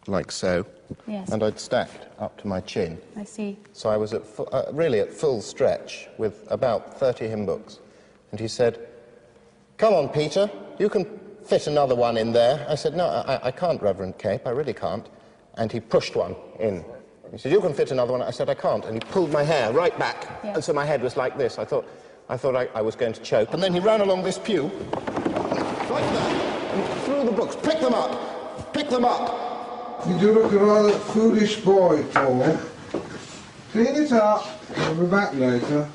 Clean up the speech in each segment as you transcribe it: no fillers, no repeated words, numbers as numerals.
like so. Yes. And I'd stacked up to my chin. I see. So I was really at full stretch with about 30 hymn books. And he said, "Come on, Peter, you can fit another one in there." I said, "No, I can't, Reverend Cape, I really can't." And he pushed one in. He said, "You can fit another one." I said, "I can't." And he pulled my hair right back. Yeah. And so my head was like this. I thought I was going to choke. And then he ran along this pew, like that, and threw the books. "Pick them up! Pick them up!" You do look a rather foolish boy, Paul. Clean it up. I'll be back later.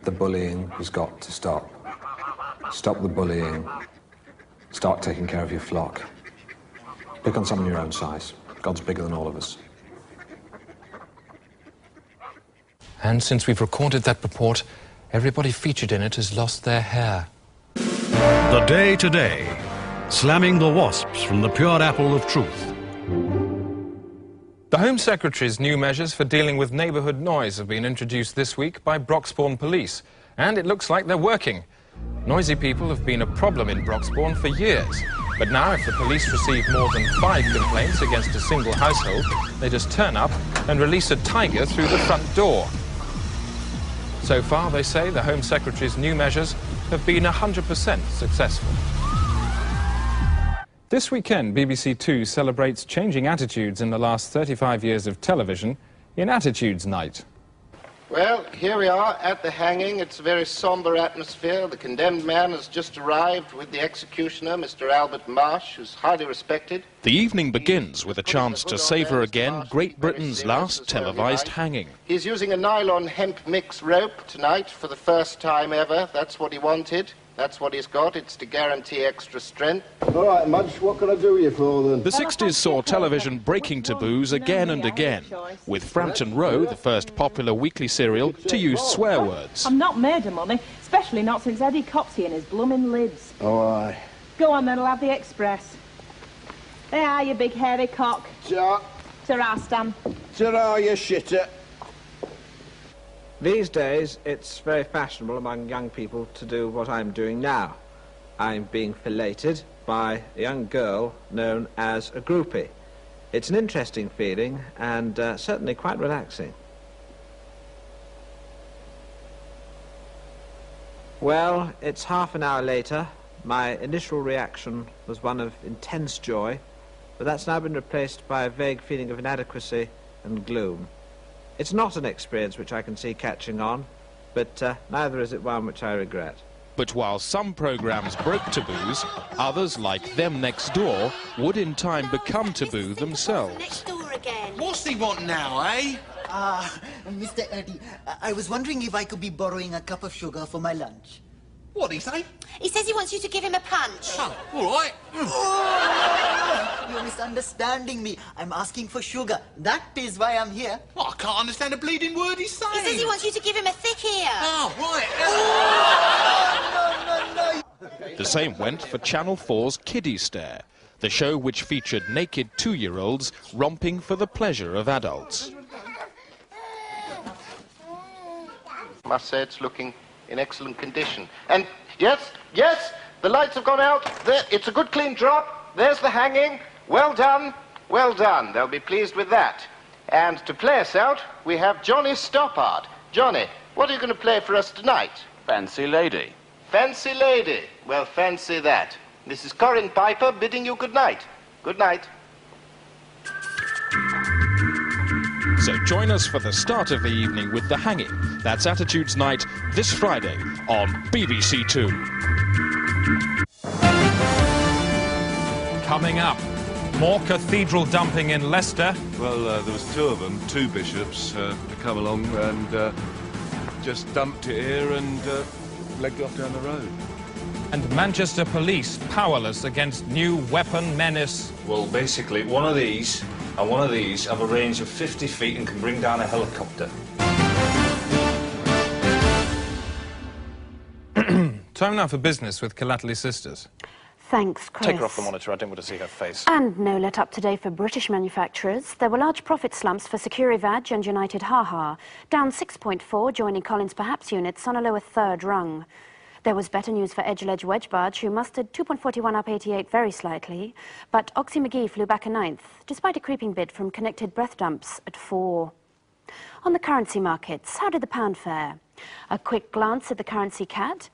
The bullying has got to stop. Stop the bullying. Start taking care of your flock. Pick on someone your own size. God's bigger than all of us. And since we've recorded that report, everybody featured in it has lost their hair. The Day Today, slamming the wasps from the pure apple of truth. The Home Secretary's new measures for dealing with neighbourhood noise have been introduced this week by Broxbourne Police, and it looks like they're working. Noisy people have been a problem in Broxbourne for years, but now if the police receive more than 5 complaints against a single household, they just turn up and release a tiger through the front door. So far, they say, the Home Secretary's new measures have been 100% successful. This weekend, BBC Two celebrates changing attitudes in the last 35 years of television in Attitudes Night. Well, here we are at the hanging. It's a very sombre atmosphere. The condemned man has just arrived with the executioner, Mr. Albert Marsh, who's highly respected. The evening begins with a chance to savour again Great Britain's last televised hanging. He's using a nylon hemp mix rope tonight for the first time ever. That's what he wanted. That's what he's got. It's to guarantee extra strength. All right, Mudge, what can I do you for then? The 60s saw television breaking taboos again and again, with Frampton Row, the first popular weekly serial, to use swear words. I'm not made of money, especially not since Eddie Copsey and his blooming lids. Oh, aye. Go on then, I'll have the express. There are you, big hairy cock. Ta. Ta-ra, Stan. Ta-ra, you shitter. These days, it's very fashionable among young people to do what I'm doing now. I'm being filleted by a young girl known as a groupie. It's an interesting feeling and certainly quite relaxing. Well, it's half an hour later. My initial reaction was one of intense joy, but that's now been replaced by a vague feeling of inadequacy and gloom. It's not an experience which I can see catching on, but neither is it one which I regret. But while some programmes broke taboos, others, like Them Next Door, would in time become taboo themselves. Next door again. What's he want now, eh? Mr. Eddie, I was wondering if I could be borrowing a cup of sugar for my lunch. What'd he say? He says he wants you to give him a punch. Oh, all right. You're misunderstanding me. I'm asking for sugar. That is why I'm here. Well, I can't understand a bleeding word he's saying. He says he wants you to give him a thick ear. Oh, right. No. The same went for Channel 4's Kiddie Stare, the show which featured naked 2-year-olds romping for the pleasure of adults. I must say it's looking in excellent condition. And yes, the lights have gone out. There, it's a good clean drop. There's the hanging. Well done, well done. They'll be pleased with that. And to play us out, we have Johnny Stoppard. Johnny, what are you going to play for us tonight? Fancy Lady. Fancy Lady. Well, fancy that. This is Corin Piper bidding you good night. Good night. So join us for the start of the evening with The Hanging. That's Attitudes Night this Friday on BBC Two. Coming up, more cathedral dumping in Leicester. Well, there was 2 of them, 2 bishops, to come along and just dumped it here and legged off down the road. And Manchester police powerless against new weapon menace. Well, basically, one of these and one of these have a range of 50 feet and can bring down a helicopter. Time now for business with Callatley Sisters. Thanks, Chris. Take her off the monitor, I don't want to see her face. And no let up today for British manufacturers. There were large profit slumps for Securivaj and United HaHa, down 6.4, joining Collins Perhaps units on a lower third rung. There was better news for Edgeledge Wedgebarge, who mustered 2.41 up 88 very slightly, but Oxy McGee flew back a 9th, despite a creeping bid from Connected Breath Dumps at 4. On the currency markets, how did the pound fare? A quick glance at the currency CAD.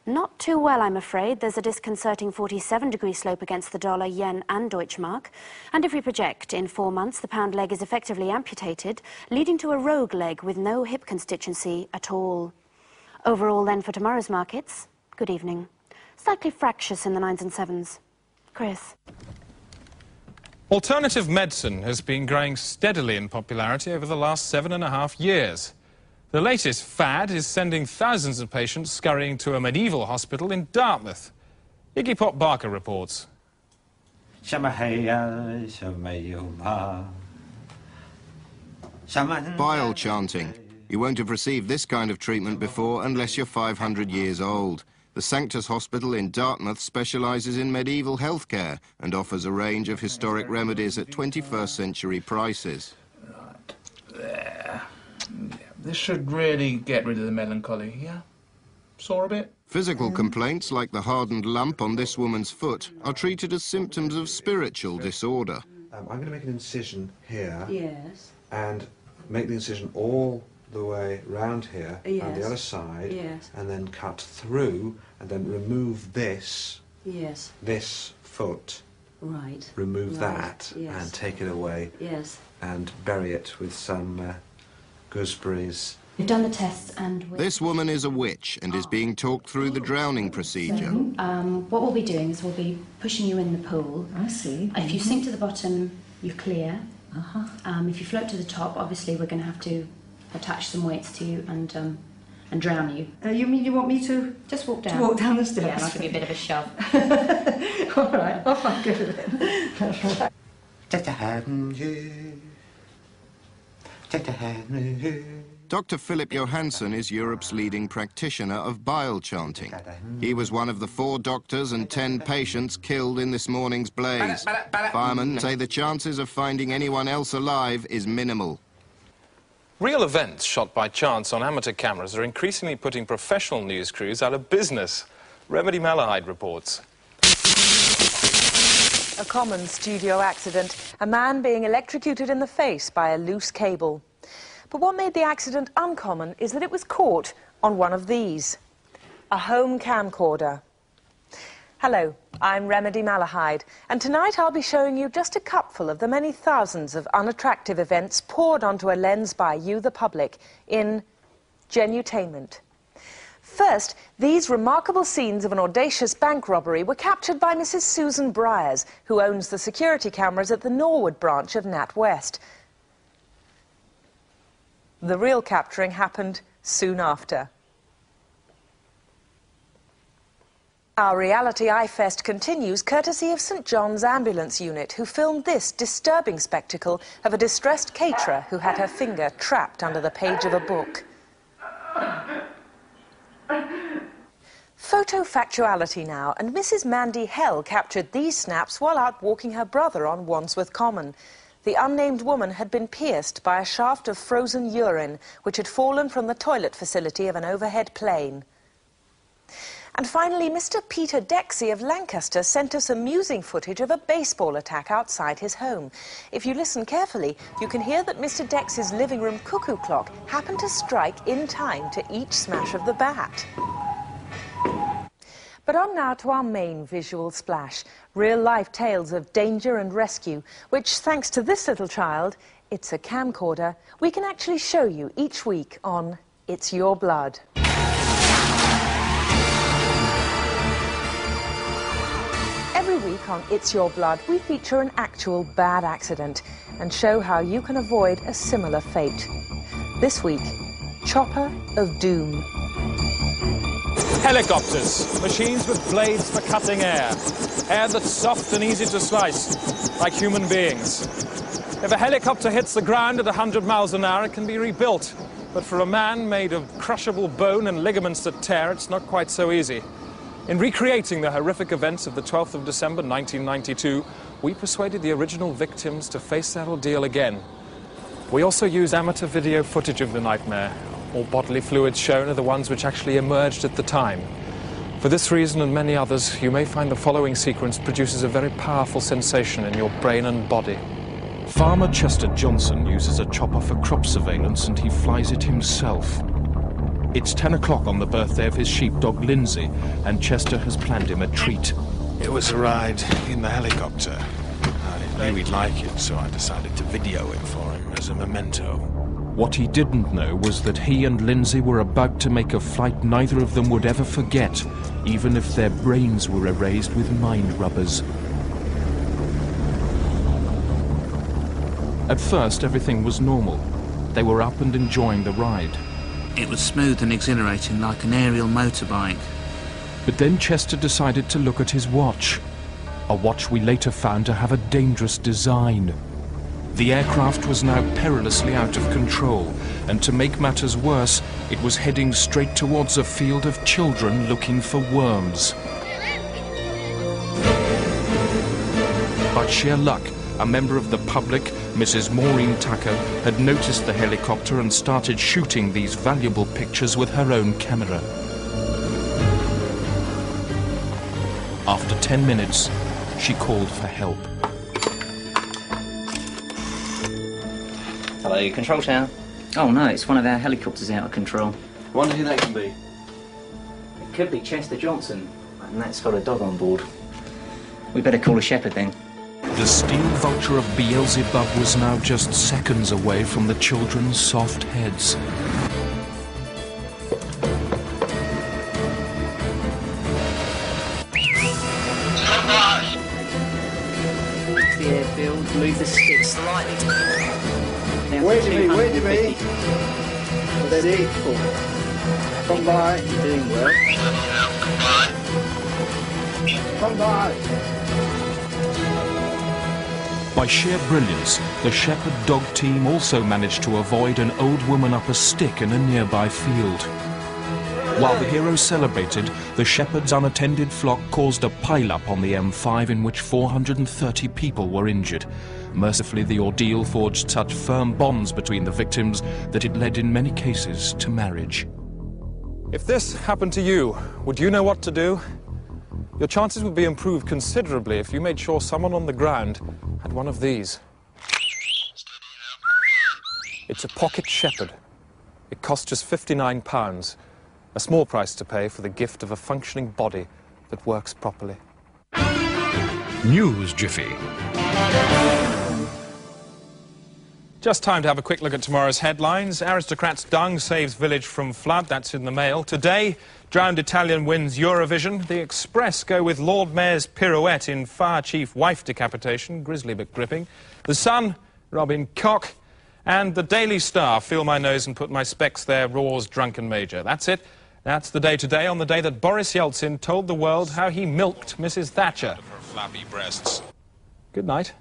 Not too well, I'm afraid. There's a disconcerting 47-degree slope against the dollar, yen and Deutschmark. And if we project, in 4 months, the pound leg is effectively amputated, leading to a rogue leg with no hip constituency at all. Overall, then, for tomorrow's markets, good evening. Slightly fractious in the 9s and 7s. Chris. Alternative medicine has been growing steadily in popularity over the last 7.5 years. The latest fad is sending thousands of patients scurrying to a medieval hospital in Dartmouth. Iggy Pop Barker reports. Bile chanting. You won't have received this kind of treatment before unless you're 500 years old. The Sanctus Hospital in Dartmouth specialises in medieval healthcare and offers a range of historic remedies at 21st century prices. Right, there. This should really get rid of the melancholy, yeah? Sore a bit? Physical complaints like the hardened lump on this woman's foot are treated as symptoms of spiritual disorder. I'm going to make an incision here. Yes. And make the incision all the way round here, Yes. and the other side, Yes. and then cut through, and then remove this, Yes. this foot, Right. remove Right. that, Yes. and take it away, Yes. and bury it with some gooseberries. We've done the tests and This woman is a witch and is being talked through the drowning procedure. what we'll be doing is we'll be pushing you in the pool. I see. If you sink to the bottom, you clear. If you float to the top, obviously we're going to have to attach some weights to you and drown you. You mean you want me to just walk down? To walk down the stairs? Yeah, and I'll give you a bit of a shove. All right, off I go then. That's right. Dr. Philip Johansson is Europe's leading practitioner of bile chanting. He was one of the 4 doctors and 10 patients killed in this morning's blaze. Firemen say the chances of finding anyone else alive is minimal. Real events shot by chance on amateur cameras are increasingly putting professional news crews out of business. Remedy Malahide reports. A common studio accident, a man being electrocuted in the face by a loose cable. But what made the accident uncommon is that it was caught on one of these, a home camcorder. Hello, I'm Remedy Malahide, and tonight I'll be showing you just a cupful of the many thousands of unattractive events poured onto a lens by you, the public, in Genutainment. First, these remarkable scenes of an audacious bank robbery were captured by Mrs. Susan Briers, who owns the security cameras at the Norwood branch of NatWest. The real capturing happened soon after. Our Reality Eye Fest continues courtesy of St John's Ambulance Unit, who filmed this disturbing spectacle of a distressed caterer who had her finger trapped under the page of a book. Photo factuality now, and Mrs Mandy Hell captured these snaps while out walking her brother on Wandsworth Common. The unnamed woman had been pierced by a shaft of frozen urine, which had fallen from the toilet facility of an overhead plane. And finally, Mr Peter Dexy of Lancaster sent us amusing footage of a baseball attack outside his home. If you listen carefully, you can hear that Mr Dexy's living room cuckoo clock happened to strike in time to each smash of the bat. But on now to our main visual splash, real-life tales of danger and rescue, which, thanks to this little child, it's a camcorder, we can actually show you each week on It's Your Blood. Every week on It's Your Blood, we feature an actual bad accident and show how you can avoid a similar fate. This week, Chopper of Doom. Helicopters, machines with blades for cutting air. Air that's soft and easy to slice, like human beings. If a helicopter hits the ground at 100 miles an hour, it can be rebuilt. But for a man made of crushable bone and ligaments that tear, it's not quite so easy. In recreating the horrific events of the 12th of December 1992, we persuaded the original victims to face their ordeal again. We also use amateur video footage of the nightmare. All bodily fluids shown are the ones which actually emerged at the time. For this reason and many others, you may find the following sequence produces a very powerful sensation in your brain and body. Farmer Chester Johnson uses a chopper for crop surveillance and he flies it himself. It's 10 o'clock on the birthday of his sheepdog Lindsay, and Chester has planned him a treat. It was a ride in the helicopter. I knew he'd like it, so I decided to video it for him as a memento. What he didn't know was that he and Lindsay were about to make a flight neither of them would ever forget, even if their brains were erased with mind rubbers. At first, everything was normal. They were up and enjoying the ride. It was smooth and exhilarating, like an aerial motorbike. But then Chester decided to look at his watch. A watch we later found to have a dangerous design. The aircraft was now perilously out of control, and to make matters worse, it was heading straight towards a field of children looking for worms. By sheer luck, a member of the public, Mrs. Maureen Tucker, had noticed the helicopter and started shooting these valuable pictures with her own camera. After 10 minutes, she called for help. Hello, Control Tower. Oh no, it's one of our helicopters out of control. Wonder who that can be. It could be Chester Johnson, and that's got a dog on board. We better call a shepherd then. The steel vulture of Beelzebub was now just seconds away from the children's soft heads. The airfield, move the stick slightly. Wait a minute. Steady. Come by. You're doing well. Come by. By sheer brilliance, the shepherd dog team also managed to avoid an old woman up a stick in a nearby field. While the heroes celebrated, the shepherd's unattended flock caused a pile-up on the M5 in which 430 people were injured. Mercifully, the ordeal forged such firm bonds between the victims that it led in many cases to marriage. If this happened to you, would you know what to do? Your chances would be improved considerably if you made sure someone on the ground had one of these. It's a pocket shepherd. It costs just £59, a small price to pay for the gift of a functioning body that works properly. News Jiffy. Just time to have a quick look at tomorrow's headlines. Aristocrat's dung saves village from flood. That's in the Mail. Today, drowned Italian wins Eurovision. The Express go with Lord Mayor's pirouette in Fire Chief wife decapitation. Grisly but gripping. The Sun, Robin Koch. And the Daily Star, feel my nose and put my specs there, Raw's drunken major. That's it. That's the day today, on the day that Boris Yeltsin told the world how he milked Mrs. Thatcher. Of her flabby breasts. Good night.